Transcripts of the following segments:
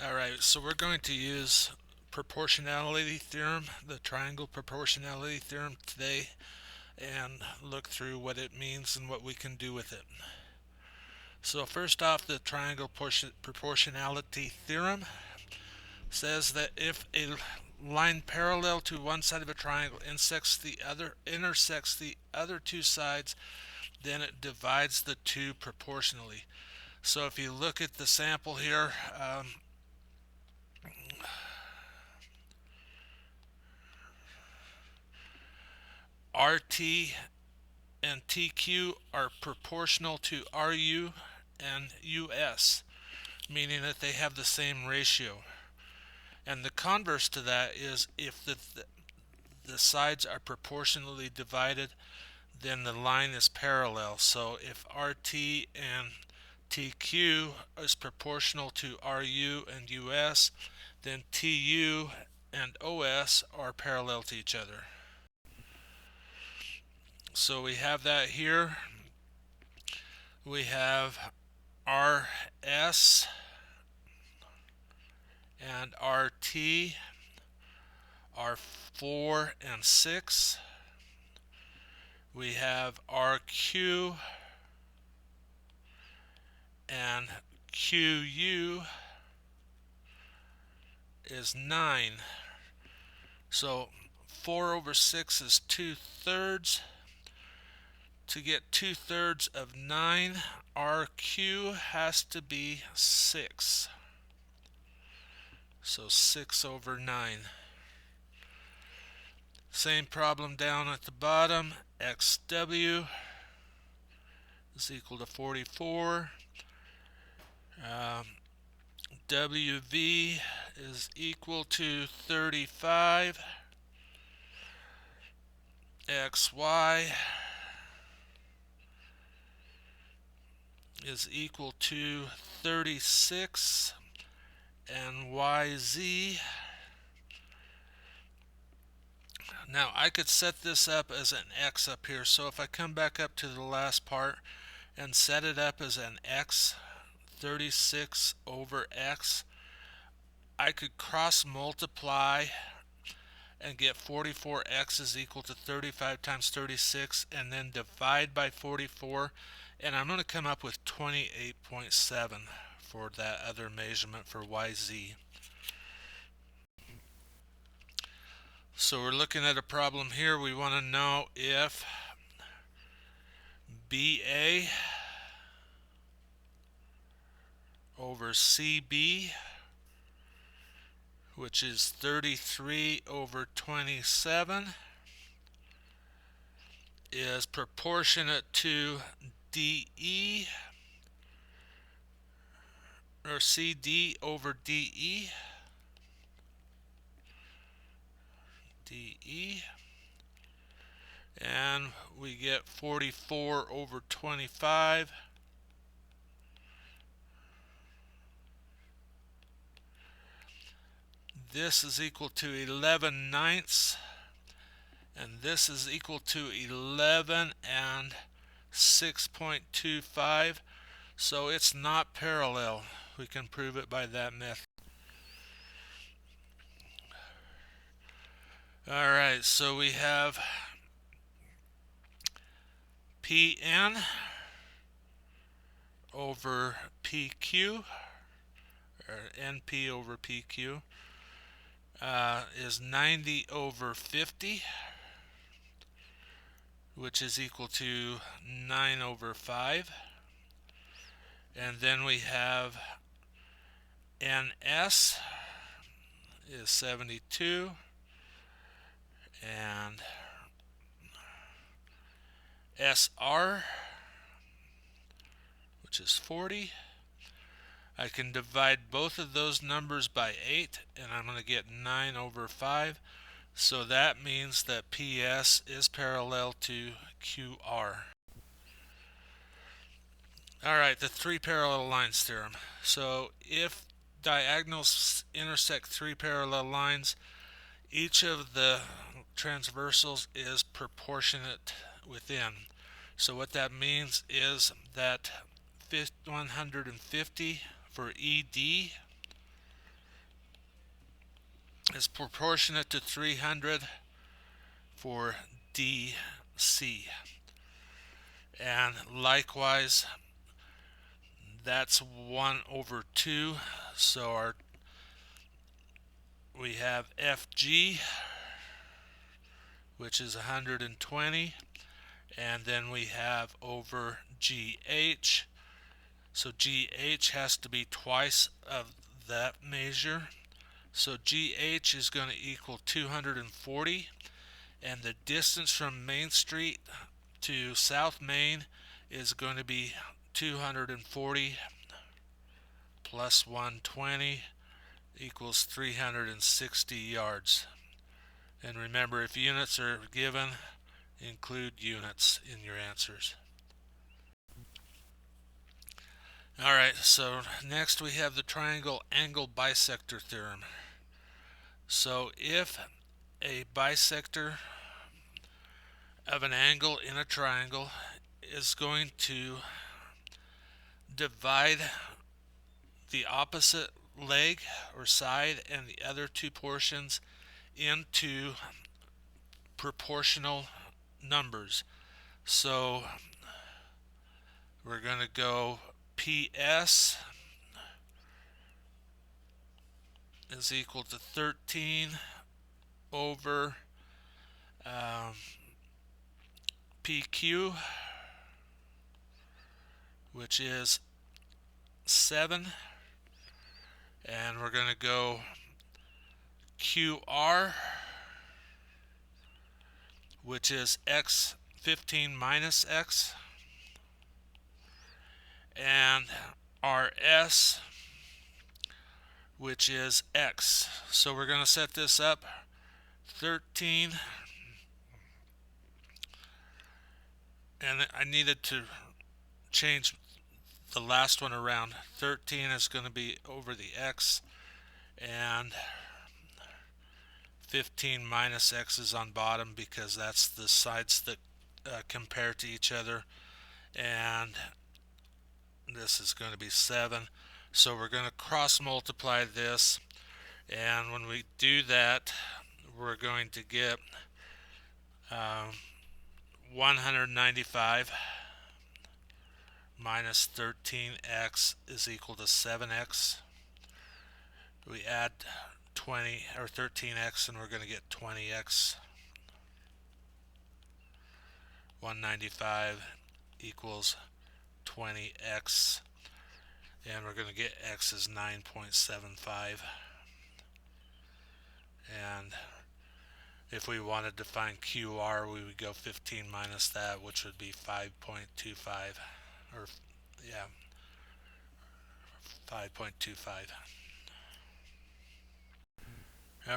Alright, so we're going to use proportionality theorem, the triangle proportionality theorem today, and look through what it means and what we can do with it. So first off, the triangle proportionality theorem says that if a line parallel to one side of a triangle intersects the other two sides, then it divides the two proportionally. So if you look at the sample here, RT and TQ are proportional to RU and US, meaning that they have the same ratio. And the converse to that is if the sides are proportionally divided, then the line is parallel. So if RT and TQ is proportional to RU and US, then TU and OS are parallel to each other. So we have that here. We have RS and RT are 4 and 6. We have RQ and QU is 9. So 4 over 6 is 2/3. To get 2/3 of 9, RQ has to be 6. So 6 over 9. Same problem down at the bottom. XW is equal to 44. WV is equal to 35. XY is equal to 36. And YZ. Now I could set this up as an X up here. So if I come back up to the last part and set it up as an X, 36 over X, I could cross multiply and get 44x is equal to 35 times 36 and then divide by 44, and I'm going to come up with 28.7 for that other measurement for YZ. So we're looking at a problem here. We want to know if BA over CB, which is 33 over 27, is proportionate to DE, or CD over DE, and we get 44 over 25. This is equal to 11 ninths, and this is equal to 11 and 6.25, so it's not parallel. We can prove it by that method. Alright, so we have PN over PQ, or NP over PQ, is 90 over 50, which is equal to 9 over 5. And then we have NS is 72, and SR, which is 40. I can divide both of those numbers by 8, and I'm going to get 9 over 5. So that means that PS is parallel to QR. Alright, the three parallel lines theorem. So if diagonals intersect three parallel lines, each of the transversals is proportionate within. So what that means is that 150 for ED is proportionate to 300 for DC. And likewise, that's 1 over 2. So we have FG, which is 120. And then we have over GH. So GH has to be twice of that measure. So GH is going to equal 240. And the distance from Main Street to South Main is going to be 240 plus 120 equals 360 yards. And remember, if units are given, include units in your answers. Alright, so next we have the triangle angle bisector theorem. So if a bisector of an angle in a triangle is going to divide the opposite leg or side and the other two portions into proportional numbers. So we're going to go PS is equal to 13 over PQ, which is 7, and we're going to go QR, which is X 15 minus X, and RS, which is X. So we're going to set this up 13, and I needed to change the last one around. 13 is going to be over the X, and 15 minus X is on bottom because that's the sides that compare to each other, and this is going to be 7. So we're going to cross multiply this, and when we do that, we're going to get 195 minus 13x is equal to 7x. We add 20 or 13x and we're going to get 20x. 195 equals 20x, and we're going to get x is 9.75. And if we wanted to find QR, we would go 15 minus that, which would be 5.25, or yeah, 5.25.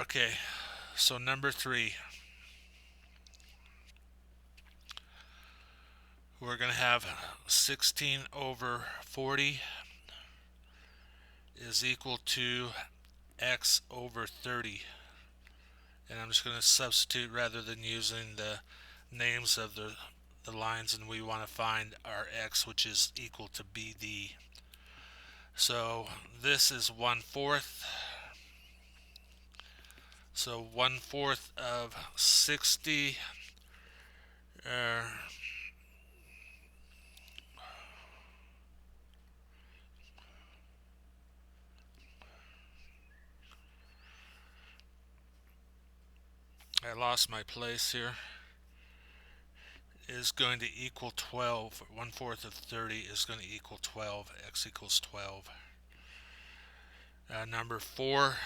Okay, so number 3. We're going to have 16 over 40 is equal to x over 30. And I'm just going to substitute rather than using the names of the lines, and we want to find our x, which is equal to BD. So this is 1/4. So 1/4 of 60 I lost my place here, is going to equal 12. 1/4 of 30 is going to equal 12. X equals 12. Number 4,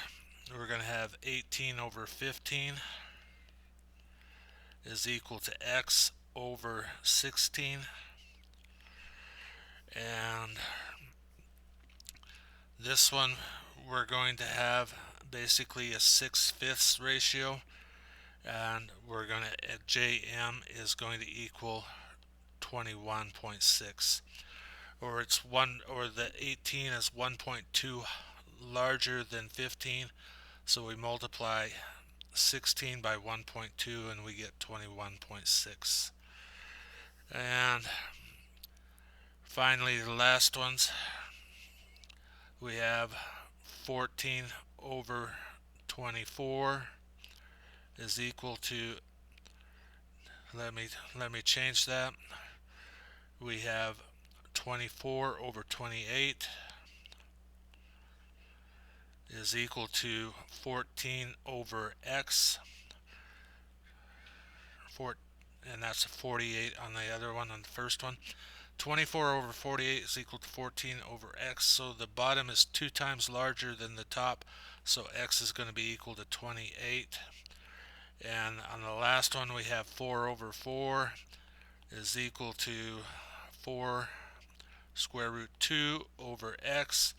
we're going to have 18 over 15 is equal to x over 16. And this one we're going to have basically a 6/5 ratio, and we're going to, JM is going to equal 21.6, or it's one, or the 18 is 1.2 larger than 15, so we multiply 16 by 1.2 and we get 21.6. And finally, the last ones, we have 14 over 24 is equal to, let me change that. We have 24 over 28 is equal to 14 over x, and that's 48 on the other one, on the first one. 24 over 48 is equal to 14 over x, so the bottom is 2 times larger than the top, so x is going to be equal to 28. And on the last one we have 4 over 4 is equal to 4 square root 2 over x.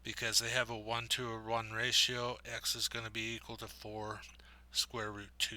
Because they have a 1 to a 1 ratio, x is going to be equal to 4 square root 2.